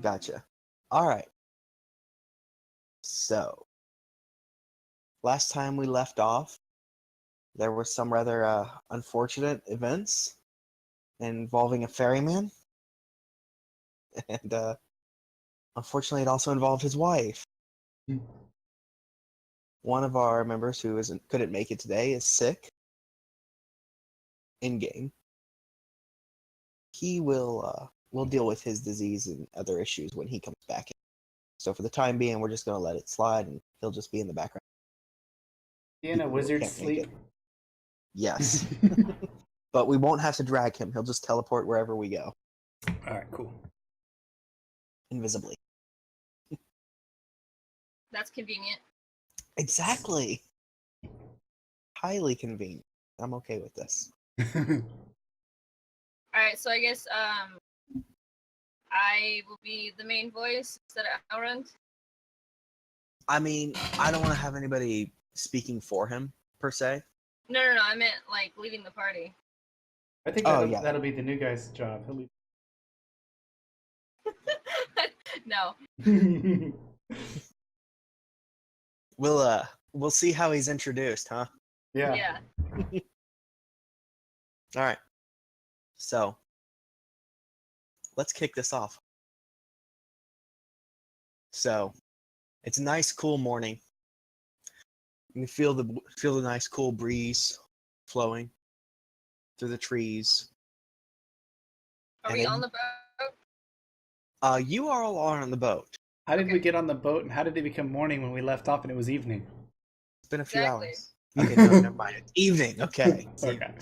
Gotcha. All right. So, last time we left off, there were some rather unfortunate events involving a ferryman, and unfortunately, it also involved his wife. One of our members who couldn't make it today is sick. In game, he will deal with his disease and other issues when he comes back in. So for the time being, we're just gonna let it slide, and he'll just be in the background. In a People who wizard can't make sleep. it. Yes, but we won't have to drag him. He'll just teleport wherever we go, All right, cool. invisibly. That's convenient. Exactly. Highly convenient. I'm okay with this. Alright, so I guess I will be the main voice instead of Elrond. I mean, I don't want to have anybody speaking for him, per se. No, I meant like leading the party. I think that'll be the new guy's job. He'll No. be... We'll see how he's introduced, huh? Yeah. All right. So, let's kick this off. So, it's a nice, cool morning. You can feel the nice, cool breeze flowing through the trees. Are we on the boat? You are all on the boat. How did we get on the boat, and how did it become morning when we left off and it was evening? It's been a few hours. Okay, no, never mind. It's evening. Okay. Okay.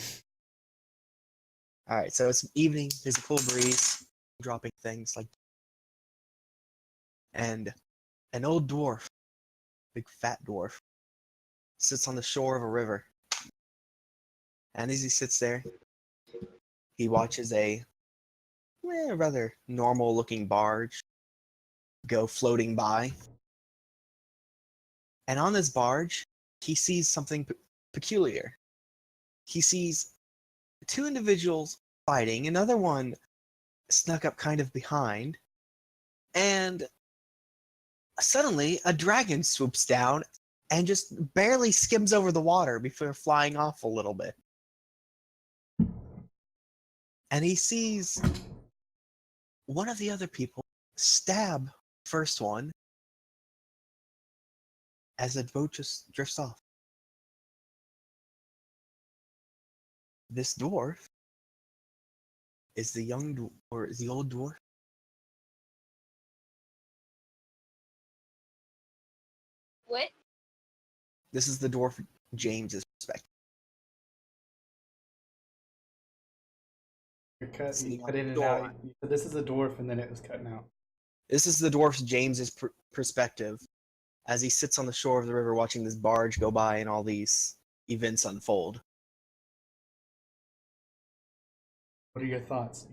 All right. So it's evening. There's a cool breeze, dropping things like, and an old dwarf, big fat dwarf, sits on the shore of a river. And as he sits there, he watches a rather normal-looking barge go floating by. And on this barge, he sees something peculiar. He sees two individuals fighting, another one snuck up kind of behind, and suddenly a dragon swoops down and just barely skims over the water before flying off a little bit. And he sees one of the other people stab first one as the boat just drifts off. This dwarf is the old dwarf. What? This is the dwarf James's perspective. You cut in and out. This is a dwarf, and then it was cutting out. This is the dwarf James's perspective as he sits on the shore of the river watching this barge go by and all these events unfold. What are your thoughts?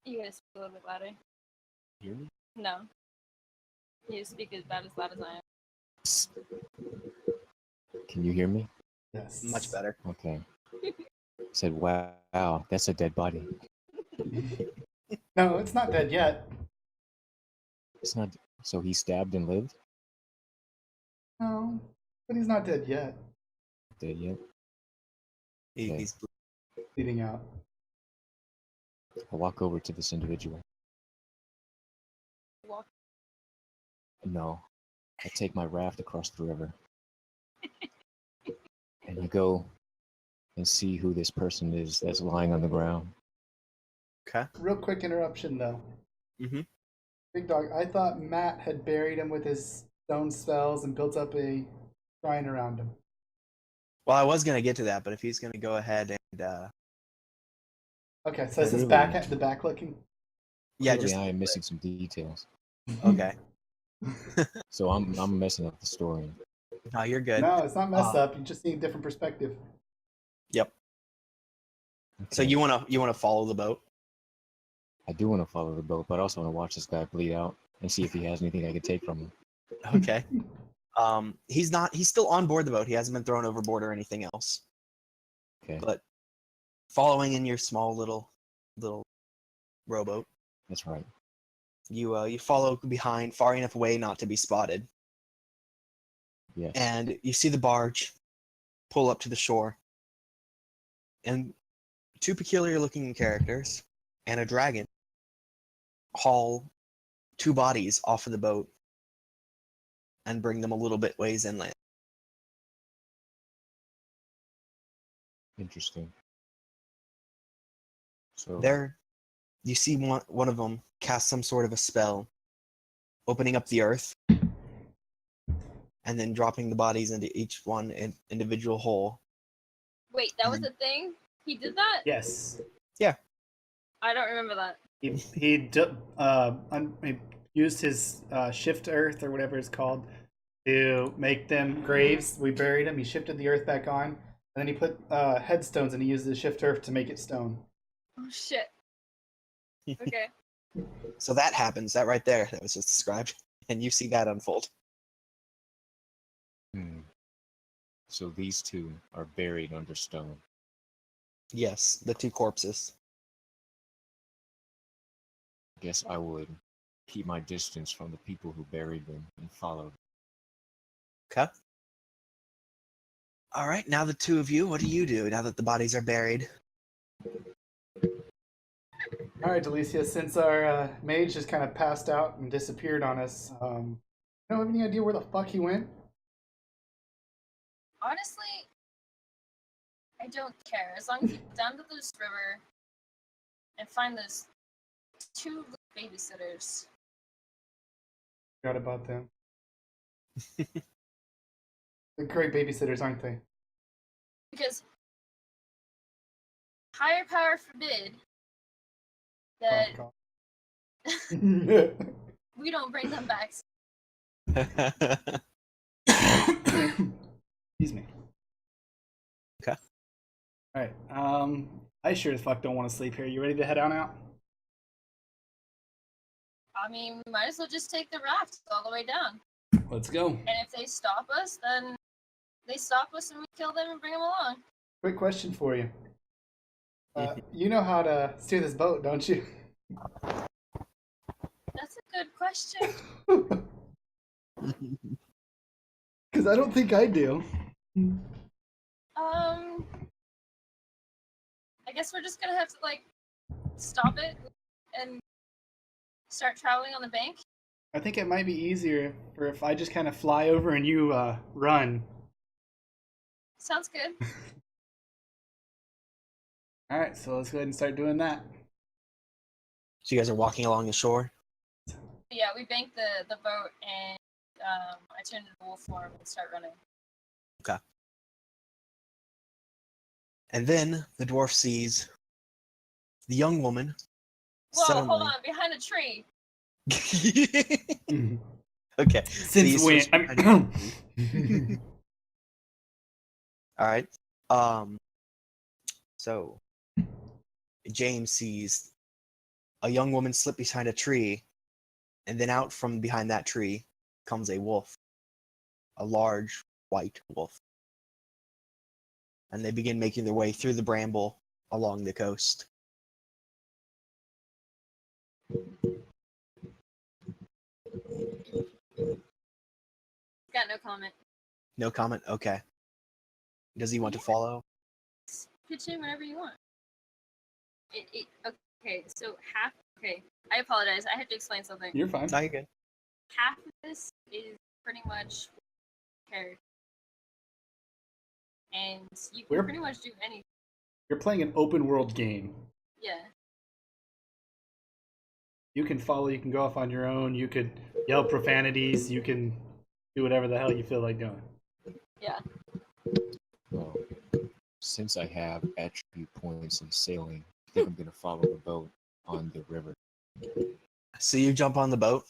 You guys speak a little bit louder. Hear me? No. You speak about as loud as I am. Can you hear me? Yes. Much better. Okay. Said, wow, that's a dead body. No, it's not dead yet. It's not. So he stabbed and lived? No, but he's not dead yet. Dead yet? He's Bleeding out. I walk over to this individual. Walk. No. I take my raft across the river. And I go and see who this person is that's lying on the ground. Okay. Real quick interruption, though. Mm-hmm. Big Dog, I thought Matt had buried him with his stone spells and built up a shrine around him. Well, I was gonna get to that, but if he's gonna go ahead and Okay, so this is the back looking? yeah, Clearly just I am missing some details. okay. So I'm messing up the story. No, you're good. No, it's not messed up. You're just seeing a different perspective. Yep. Okay. So you wanna follow the boat? I do want to follow the boat, but I also want to watch this guy bleed out and see if he has anything I could take from him. Okay. He's not. He's still on board the boat. He hasn't been thrown overboard or anything else. Okay, But following in your small little rowboat, that's right. you follow behind far enough away not to be spotted, Yes. and you see the barge pull up to the shore, and two peculiar-looking characters and a dragon haul two bodies off of the boat and bring them a little bit ways inland. Interesting. So There, you see one of them cast some sort of a spell, opening up the earth, and then dropping the bodies into each one in individual hole. Wait, that was a thing? He did that? Yes. I don't remember that. He used his shift earth or whatever it's called to make them graves. We buried him. He shifted the earth back on, and then he put headstones, and he used the shift earth to make it stone. Oh shit. Okay. So that happens. That right there, that was just described, and you see that unfold. so these two are buried under stone. Yes, the two corpses. Guess I would keep my distance from the people who buried them and follow them. Okay. All right, now the two of you, what do you do now that the bodies are buried? All right, Delicia, since our mage just kind of passed out and disappeared on us, you don't have any idea where the fuck he went? Honestly, I don't care. As long as you get down to this river and find those two little babysitters. Forgot about them. They're great babysitters, aren't they? Because higher power forbid that Oh, God. we don't bring them back. Excuse me. Okay. All right. I sure as fuck don't want to sleep here. You ready to head on out? I mean, we might as well just take the raft all the way down. Let's go. And if they stop us, then they stop us and we kill them and bring them along. Quick question for you. You know how to steer this boat, don't you? That's a good question. Because I don't think I do. I guess we're just gonna have to like stop it and start traveling on the bank. I think it might be easier for if I just kind of fly over and you run. Sounds good. All right, so let's go ahead and start doing that. So you guys are walking along the shore? Yeah, we bank the boat and I turn into wolf form and start running. Okay. And then the dwarf sees the young woman. Whoa, hold on, behind a tree. Okay. Since when? All right. So James sees a young woman slip behind a tree, and then out from behind that tree comes a wolf, a large white wolf. And they begin making their way through the bramble along the coast. Got no comment. No comment? Okay. Does he want to follow? Pitch in whenever you want. Okay, so half. Okay, I apologize. I have to explain something. You're fine. No, you're good. Half of this is pretty much character, and you can pretty much do anything. You're playing an open world game. Yeah. You can follow, you can go off on your own, you could yell profanities, you can do whatever the hell you feel like doing. Yeah. Well, since I have attribute points in sailing, I think I'm going to follow the boat on the river. So you jump on the boat?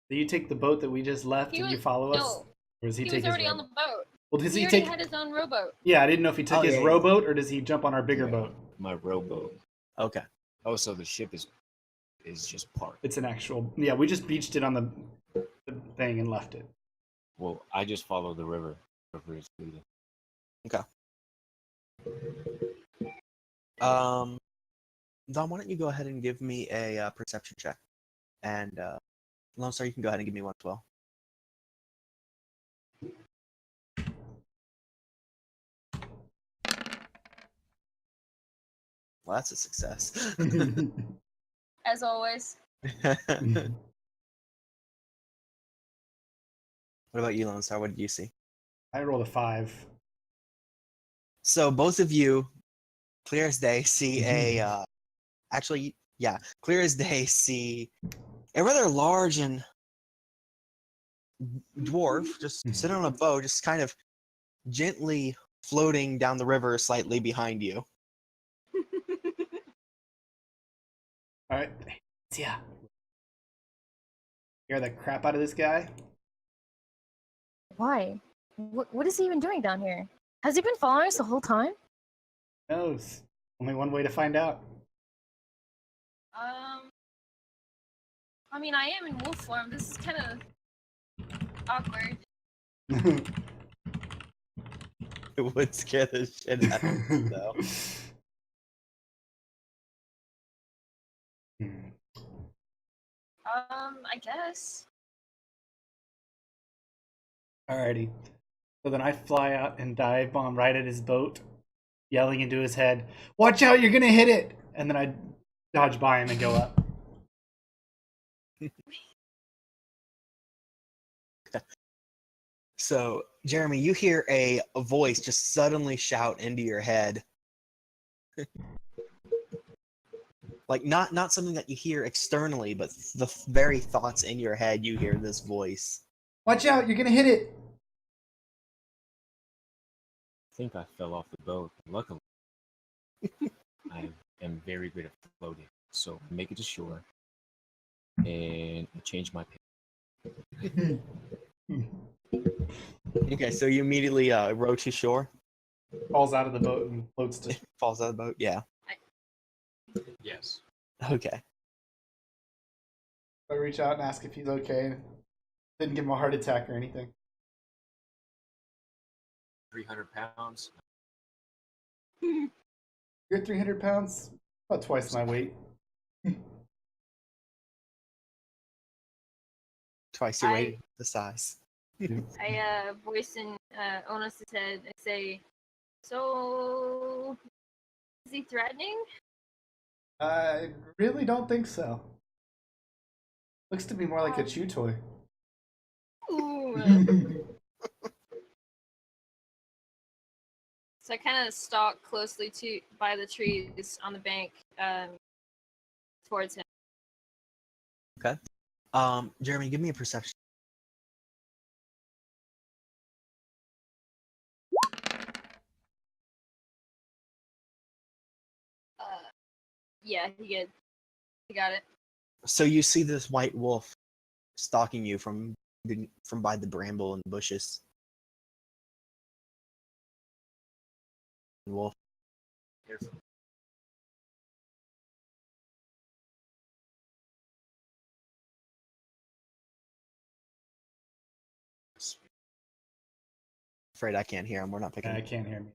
Do you take the boat that we just left and you follow us? No, Or does he he take was already his on the boat. Well, does He he already take had his own rowboat. Yeah, I didn't know if he took his yeah. rowboat or does he jump on our bigger Yeah. boat? My rowboat. Okay. Oh, so the ship is is just park. It's an actual. Yeah, we just beached it on the thing and left it. Well, I just follow the river. River is leading. Dom, why don't you go ahead and give me a perception check? And Lone Star, you can go ahead and give me one as well. Well, that's a success. As always. What about you, Lone Star? What did you see? I rolled a 5. So both of you, clear as day, see a actually, yeah, clear as day, see a rather large and dwarf just sitting on a boat, just kind of gently floating down the river slightly behind you. All right, yeah. Scare the crap out of this guy. Why? What is he even doing down here? Has he been following us the whole time? Who knows? Only one way to find out. I mean, I am in wolf form. This is kind of awkward. It would scare the shit out of me, though. I guess. Alrighty. So then I fly out and dive bomb right at his boat, yelling into his head, "Watch out, you're gonna hit it!" And then I dodge by him and go up. So, Jeremy, you hear a voice just suddenly shout into your head. Like not something that you hear externally, but the very thoughts in your head, you hear this voice. Watch out, you're gonna hit it! I think I fell off the boat. Luckily, I am very good at floating, so I make it to shore, and I change my pace. Okay, so you immediately row to shore. Falls out of the boat and floats to. Falls out of the boat. Yeah. Yes. Okay. I reach out and ask if he's okay. Didn't give him a heart attack or anything. 300 pounds. You're 300 pounds? About twice my weight. Twice your weight, the size. I voice in Onus' head and say, "So, is he threatening?" I really don't think so. Looks to be more like a chew toy. Ooh. So I kind of stalk closely by the trees on the bank towards him. Okay. Jeremy, give me a perception. Yeah, he got it. So you see this white wolf stalking you from by the bramble and bushes. Wolf. Careful. Afraid I can't hear him. We're not picking. I can't hear me.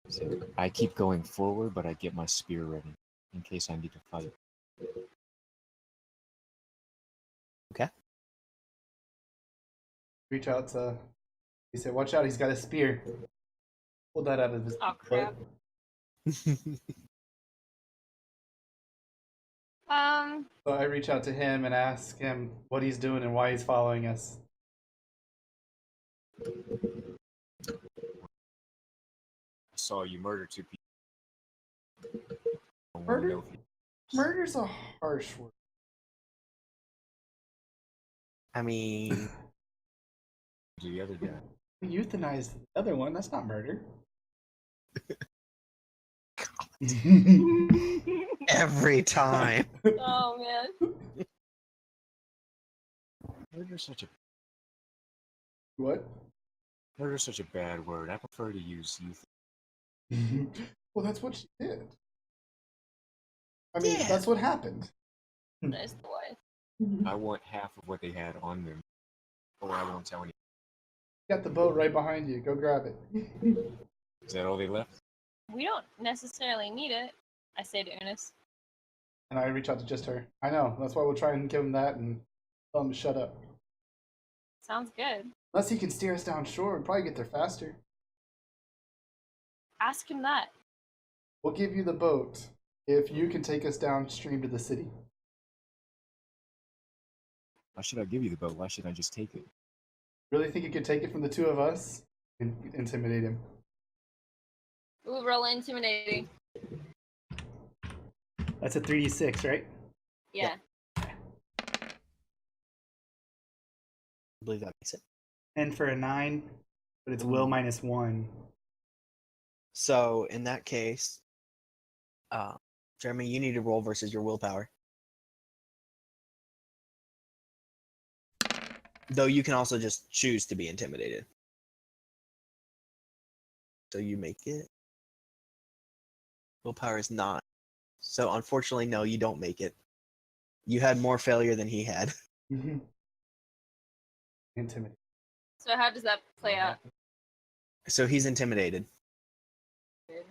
So I keep going forward, but I get my spear ready in case I need to fight. Okay. Reach out to. He said, "Watch out! He's got a spear." Pull that out of his. Oh, crap. boat. So I reach out to him and ask him what he's doing and why he's following us. I saw you murder 2 people. I wanna Murder? know if you- Murder's a harsh word. I mean, to the other guy. We euthanized the other one. That's not murder. every time. Oh man. Murder's such a What? murder's such a bad word. I prefer to use youth. Well, that's what she did. I mean, Yeah. that's what happened. There's the wife. I want half of what they had on them, or I won't tell anyone. Got the boat right behind you. Go grab it. Is that all they left? We don't necessarily need it, I say to Eunice. And I reach out to just her. I know. That's why we'll try and give him that and tell him to shut up. Sounds good. Unless he can steer us down shore, we'd probably get there faster. Ask him that. We'll give you the boat if you can take us downstream to the city. Why should I give you the boat? Why should I just take it? Really think you could take it from the two of us and intimidate him? Ooh, roll intimidating. That's a 3d6, right? Yeah. I believe that makes it. And for a 9, but it's will -1. So in that case, Jeremy, you need to roll versus your willpower. Though you can also just choose to be intimidated. So you make it. Willpower is 9. So unfortunately, no, you don't make it. You had more failure than he had. Mm-hmm. Intimidate. So how does that play out? So he's intimidated. Okay.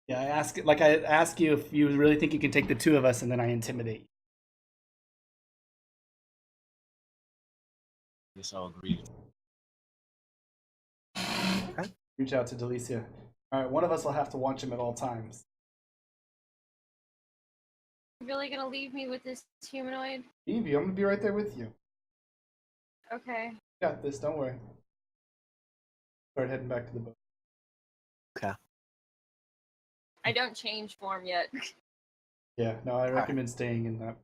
Yeah, I ask you if you really think you can take the two of us, and then I intimidate you. Guess I'll agree. Reach out to Delicia. All right, one of us will have to watch him at all times. You really gonna leave me with this humanoid? Evie, I'm gonna be right there with you. Okay. Got this. Don't worry. Start heading back to the boat. Okay. I don't change form yet. Yeah, no, I recommend staying in that.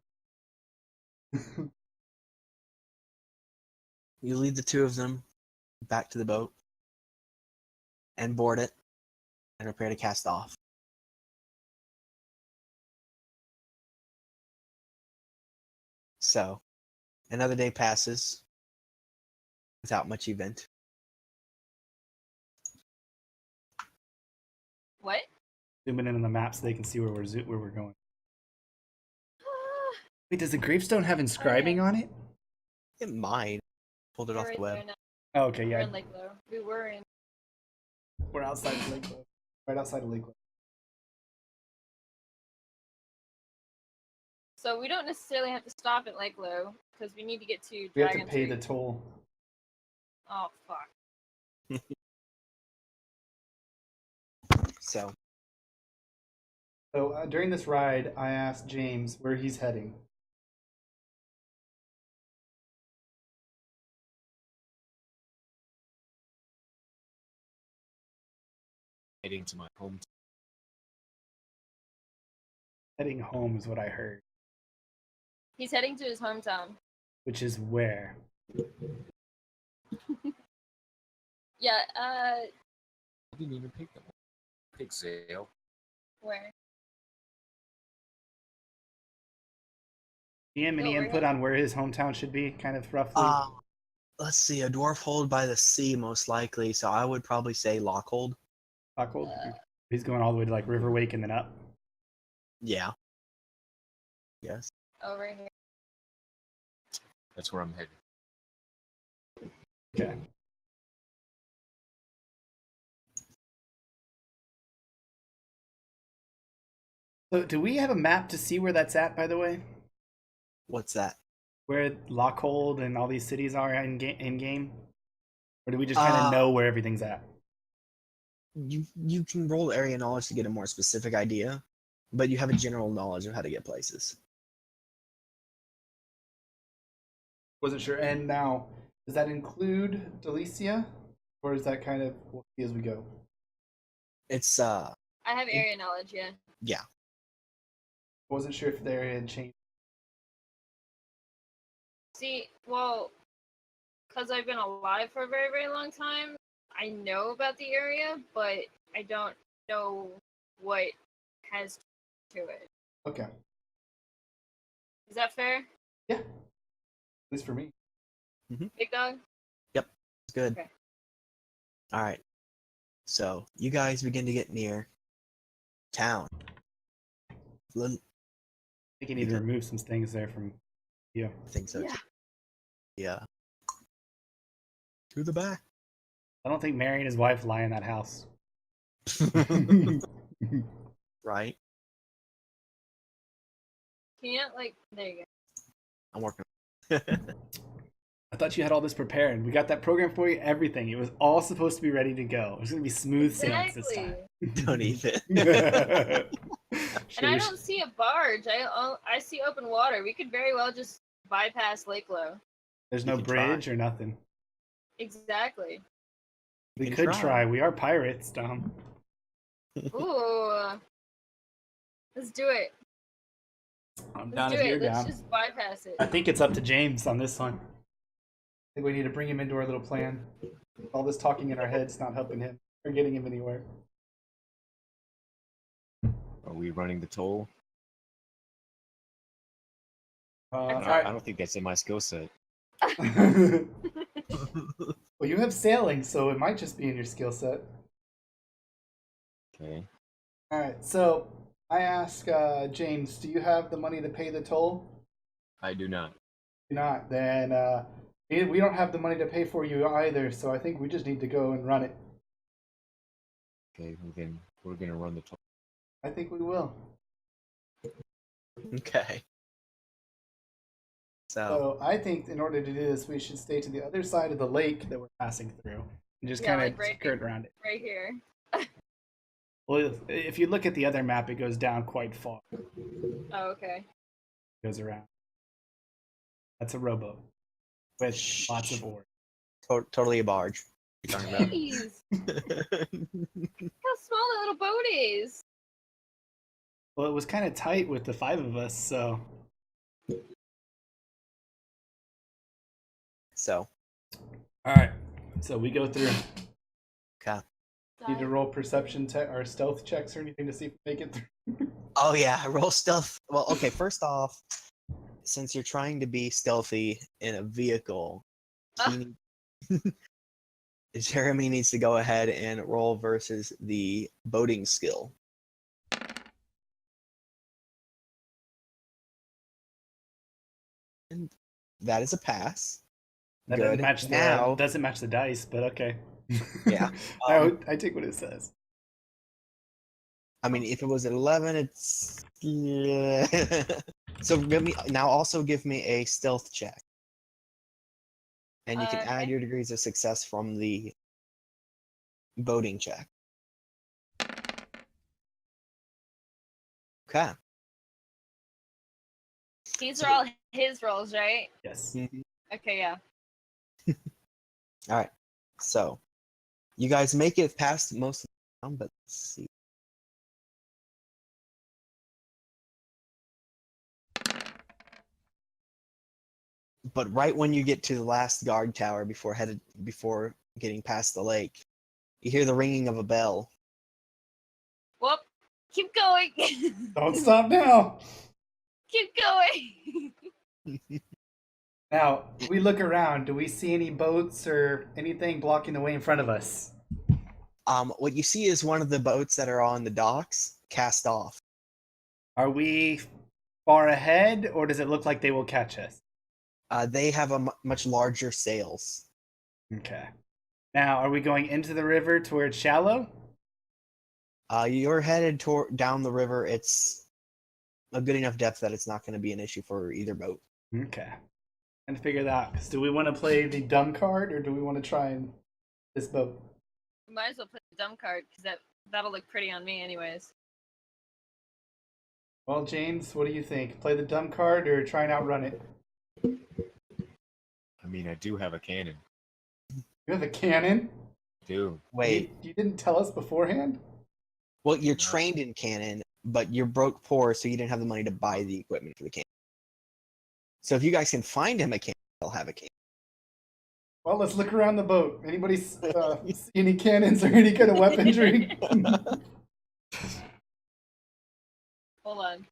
You lead the two of them back to the boat and board it and prepare to cast off. So, another day passes without much event. What? Zooming in on the map so they can see where we're going. Wait, does the gravestone have inscribing on it? It might. Pulled it We're off the right web. there now. Oh, okay, We're yeah. in Lake Low. We were in. We're outside of Lakewood. Right outside of Lakewood. So we don't necessarily have to stop at Lake Low because we need to get to We have Dragon to pay Tree. the toll. Oh fuck. So, So during this ride, I asked James where he's heading. Heading to my home. Heading home is what I heard. He's heading to his hometown. Which is where? Yeah. I didn't even pick them. Pick Zale. Where? Do you have any No, we're input not. on where his hometown should be, kind of roughly? let's see, a dwarf hold by the sea, most likely. So I would probably say Lockhold. Lockwood? He's going all the way to like Riverwake and then up. Yeah. Yes. Over here. That's where I'm headed. Okay. So, do we have a map to see where that's at, by the way? What's that? Where Lockhold and all these cities are in game? Or do we just kind of know where everything's at? You can roll area knowledge to get a more specific idea, but you have a general knowledge of how to get places. Wasn't sure. And now, does that include Delicia? Or is that kind of, we'll see as we go? It's I have area knowledge, yeah. yeah. Wasn't sure if the area had changed. See, well, because I've been alive for a very, very long time, I know about the area, but I don't know what has to it. Okay. Is that fair, Yeah. At least for me. Big Dog? It's good. Okay. All right. So you guys begin to get near town. Little I think you need to remove some things there from you. things so Yeah. too. Yeah. To the back. I don't think Mary and his wife lie in that house. Right. Can't like. There you go. I'm working. I thought you had all this prepared. We got that program for you, everything. It was all supposed to be ready to go. It was going to be smooth sailing this Exactly. time. Don't even. And I don't see a barge. I see open water. We could very well just bypass Lake Low. There's You no can try. bridge or nothing. Exactly. We can could try. try. We are pirates, Dom. Ooh. Let's do it. I'm Let's down do if you're it. Let's down. just bypass it. I think it's up to James on this one. I think we need to bring him into our little plan. All this talking in our heads not helping him or getting him anywhere. Are we running the toll? All I don't think that's in my skill set. right. Well, you have sailing, so it might just be in your skill set. Okay. All right. So I ask James, do you have the money to pay the toll? I do not. If not, then we don't have the money to pay for you either. So I think we just need to go and run it. Okay, well then we're gonna run the toll. I think we will. Okay. So So I think in order to do this, we should stay to the other side of the lake that we're passing through and just Yeah, kind of like right skirt around it. Right here. Well, if you look at the other map, it goes down quite far. Oh, okay. It goes around. That's a rowboat with lots of oars. totally a barge. What are you talking Jeez. about? How small that little boat is. Well, it was kind of tight with the 5 of us, so So, all right. So we go through. okay. Need to roll perception or stealth checks or anything to see if we make it through. Oh yeah, roll stealth. Well, okay. First off, since you're trying to be stealthy in a vehicle, he Jeremy needs to go ahead and roll versus the boating skill. And that is a pass. That Good. doesn't match the Now, doesn't match the dice, but okay. Yeah, I take what it says. I mean, if it was at 11, it's so also give me a stealth check, and you can add Okay. your degrees of success from the boating check. Okay. These are all his rolls, right? Yes. Okay, yeah. All right. So, you guys make it past most of the town, but let's see. But right when you get to the last guard tower before getting past the lake, you hear the ringing of a bell. Whoop. Keep going. Don't stop now. Keep going. Now, we look around. Do we see any boats or anything blocking the way in front of us? What you see is one of the boats that are on the docks cast off. Are we far ahead, or does it look like they will catch us? They have a much larger sails. Okay. Now, are we going into the river to where it's shallow? You're headed down the river. It's a good enough depth that it's not going to be an issue for either boat. Okay. And figure that out. 'Cause do we want to play the dumb card, or do we want to try and this boat? We might as well play the dumb card because that'll look pretty on me, anyways. Well, James, what do you think? Play the dumb card or try and outrun it? I mean, I do have a cannon. You have a cannon? Do. Wait, You didn't tell us beforehand? well, you're trained in cannon, but you're broke poor, so you didn't have the money to buy the equipment for the cannon. So if you guys can find him a cannon, he'll have a cannon. Well, let's look around the boat. Anybody see any cannons or any kind of weaponry? Hold on.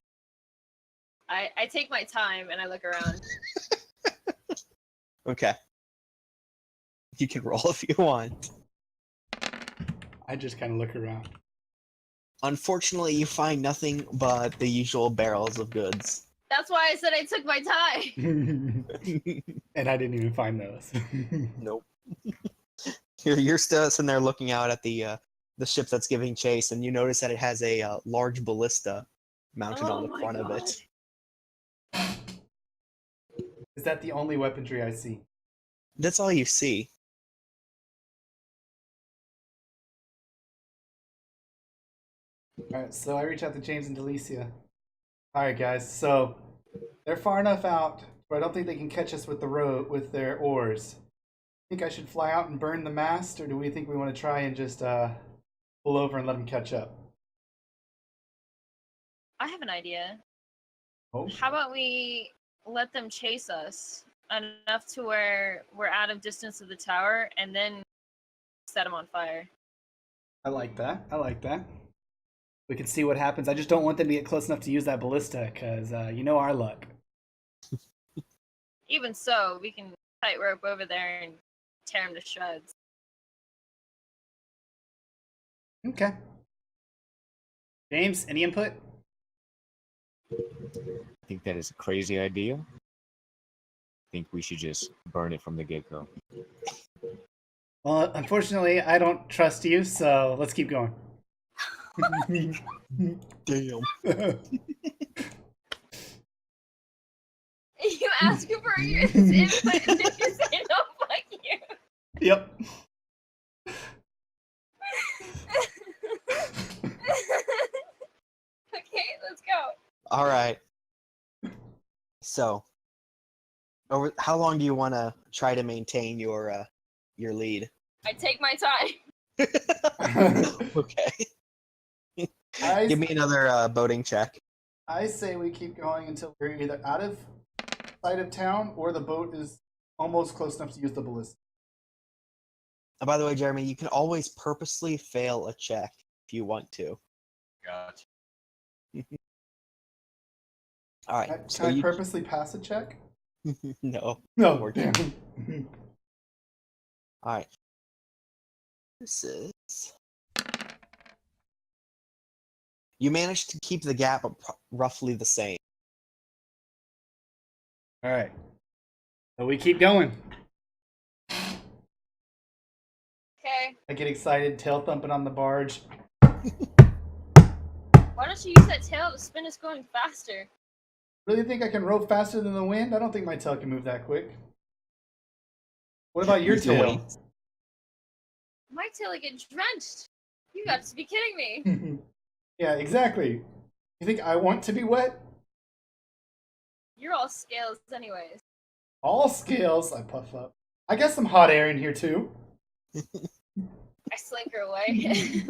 I take my time and I look around. Okay. You can roll if you want. I just kind of look around. Unfortunately, you find nothing but the usual barrels of goods. That's why I said I took my time. And I didn't even find those. Nope. You're still sitting there looking out at the ship that's giving chase, and you notice that it has a large ballista mounted on Oh the my front of God. it. Is that the only weaponry I see? That's all you see. Alright, so I reach out to James and Delicia. Alright guys, so they're far enough out where I don't think they can catch us with the rope with their oars. Think I should fly out and burn the mast, or do we think we want to try and just pull over and let them catch up? I have an idea. Oh, How about we let them chase us enough to where we're out of distance of the tower, and then set them on fire? I like that. I like that. We can see what happens. I just don't want them to get close enough to use that ballista, because you know our luck. Even so, we can tightrope over there and tear them to shreds. Okay. James, any input? I think that is a crazy idea. I think we should just burn it from the get-go. Well, unfortunately, I don't trust you, so let's keep going. Damn. You ask for your input, and then you say no, fuck you. Yep. Okay, let's go. All right. So, how long do you want to try to maintain your lead? I take my time. Okay. Give me another boating check. I say we keep going until we're either out of sight of town or the boat is almost close enough to use the ballista. By the way, Jeremy, you can always purposely fail a check if you want to. Gotcha. All right. Can So I you purposely pass a check? no. No. Or Damn. All right. This is. You managed to keep the gap roughly the same. All right. So we keep going. Okay. I get excited, tail thumping on the barge. Why don't you use that tail to spin us going faster? Really think I can row faster than the wind? I don't think my tail can move that quick. What about your Use your tail? wings. My tail will get drenched. You got to be kidding me. Yeah, exactly. You think I want to be wet? You're all scales anyways. All scales, I puff up. I got some hot air in here too. I slink her away.